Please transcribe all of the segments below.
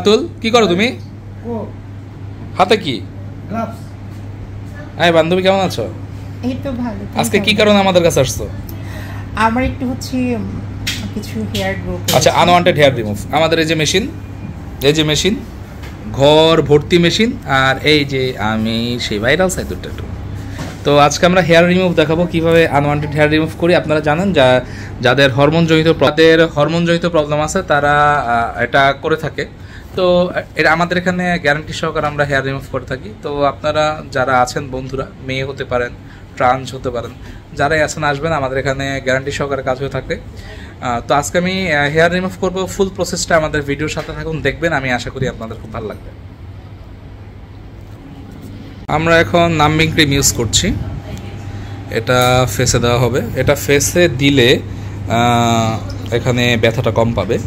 আতুল কি করো তুমি? হাতে কি? গ্লাভস। এই বান্ধবী কেমন আছো? এই তো ভালো। আজকে কি কারণে আমাদের কাছে আসছো? আমার একটু হচ্ছে কিছু হেয়ার গ্রো। আচ্ছা, আনওয়ান্টেড হেয়ার রিমুভ। আমাদের এই যে মেশিন ঘর ভর্তি মেশিন, আর এই যে আমি সেই ভাইরাল সাইদুরটা একটু। তো আজকে আমরা হেয়ার রিমুভ দেখাবো কিভাবে আনওয়ান্টেড হেয়ার রিমুভ করি। আপনারা জানেন যাদের হরমোনজনিত প্রবলেম আছে তারা এটা করে থাকে। তো এটা আমাদের এখানে গ্যারান্টি সহকারে আমরা হেয়ার রিমুভ করে থাকি। তো আপনারা যারা আছেন বন্ধুরা, মেয়ে হতে পারেন, ট্রান্স হতে পারেন, যারাই আছেন আসবেন, আমাদের এখানে গ্যারান্টি সহকারে কাজ হয়ে থাকে। তো আজকে আমি হেয়ার রিমুভ করবো। ফুল প্রসেসটা আমাদের ভিডিওর সাথে থাকুন, দেখবেন। আমি আশা করি আপনাদের খুব ভালো লাগবে। আমরা এখন নাম্বিং ক্রিম ইউজ করছি। এটা ফেসে দেওয়া হবে। এটা ফেসে দিলে এখানে ব্যথাটা কম পাবে।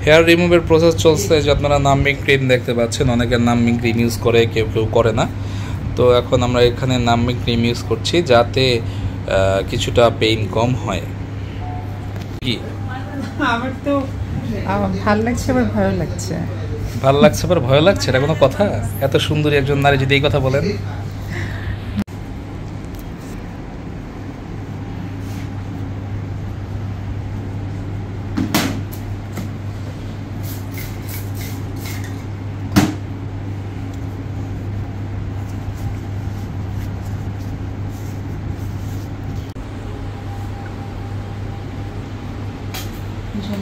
হেয়ার রিমুভের প্রসেস চলছে, যে আপনারা নাম্বিং ক্রিম দেখতে পাচ্ছেন। অনেকের নাম্বিং ক্রিম ইউজ করে, কেউ কেউ করে না। তো এখন আমরা এখানে নাম্বিং ক্রিম ইউজ করছি যাতে কিছুটা পেইন কম হয়। কি আমার তো ভালো লাগছে, আবার ভয় লাগছে। ভালো লাগছে আবার ভয় লাগছে, এটা কোনো কথা? এত সুন্দরী একজন নারী যদি এই কথা বলেন।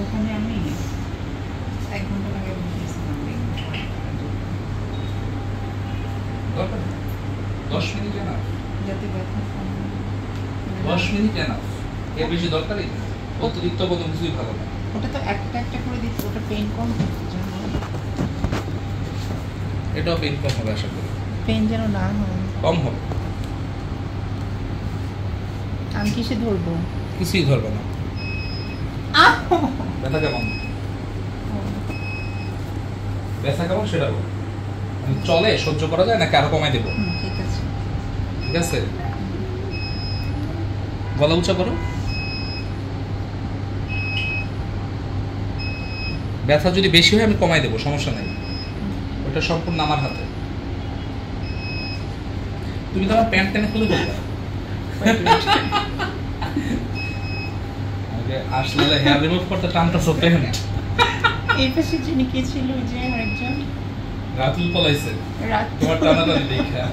যেখানে আমি 1 ঘন্টা লাগে বসেছিলাম 10 মিনিট না, যাতে ব্যথা কম হয়। 10 মিনিট না, এর বেশি দরকারই নেই। অতিরিক্ত কোনো কিছুই ভালো না। ওটা তো একটা করে দিচ্ছি, ওটা পেইন কম হচ্ছে যেন। এটাও পেইন কম হবে আশা করি। পেইন যেন না হয়, কম হবে। আমি কিসে ধরবো? কিছুই ধরবে না। ব্যথা কেমন? ব্যথা কেমন সেটা বল। চলে, সহ্য করা যায় নাকি আরো কমাই দেবো? ঠিক আছে, ঠিক আছে। গলা উঁচা করো। ব্যথা যদি বেশি হয় আমি কমাই দেবো, সমস্যা নাই। ওটা সম্পূর্ণ আমার হাতে। তুমি তো আমার প্যান্ট টেনে খুলে বলবা। আসলে হেয়ার রিমুভ করতে টানতেছো প্যান্ট। এই পাশে যিনি কে ছিল, যে আরেকজন রাতুল পলাইছে তোমার টানাটানি দেখা।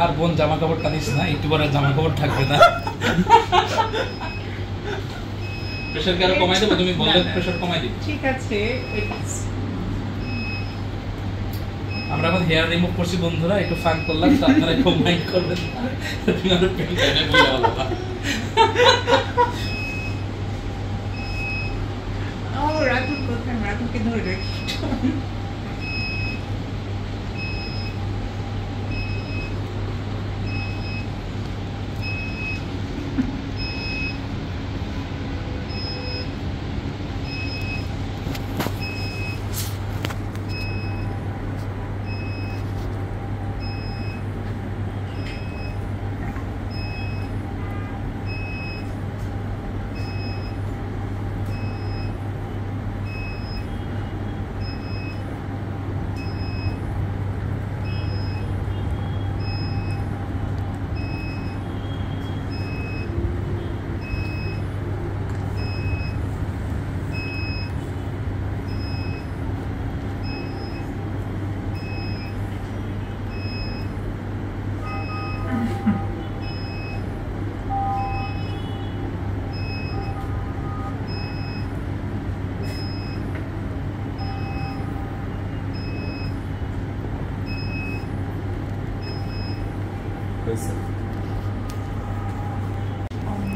আর বোন জামা কাপড় টানিস না, একটু পরে জামা কাপড় থাকবে না। প্রেসার কি আরো কমাই দেবো? তুমি বললে প্রেসার কমাই দিই। ঠিক আছে। আমরা এখন হেয়ার রিমুভ করছি বন্ধুরা, একটু ফান করলাম, তো আপনারা একটু মাইন্ড করবেন না। তুমি আরো প্যান্ট টেনে বলে বলবা। ও রাতুল কোথায়? রাতুলকে ধরে রাখি।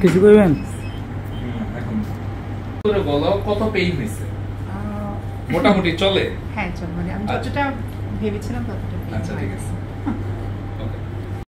কিছু করবেন? এখন বলো কত পেইন হয়েছে? মোটামুটি চলে। হ্যাঁ চল, মানে আমি যতটা ভেবেছিলাম ততটা। আচ্ছা ঠিক আছে।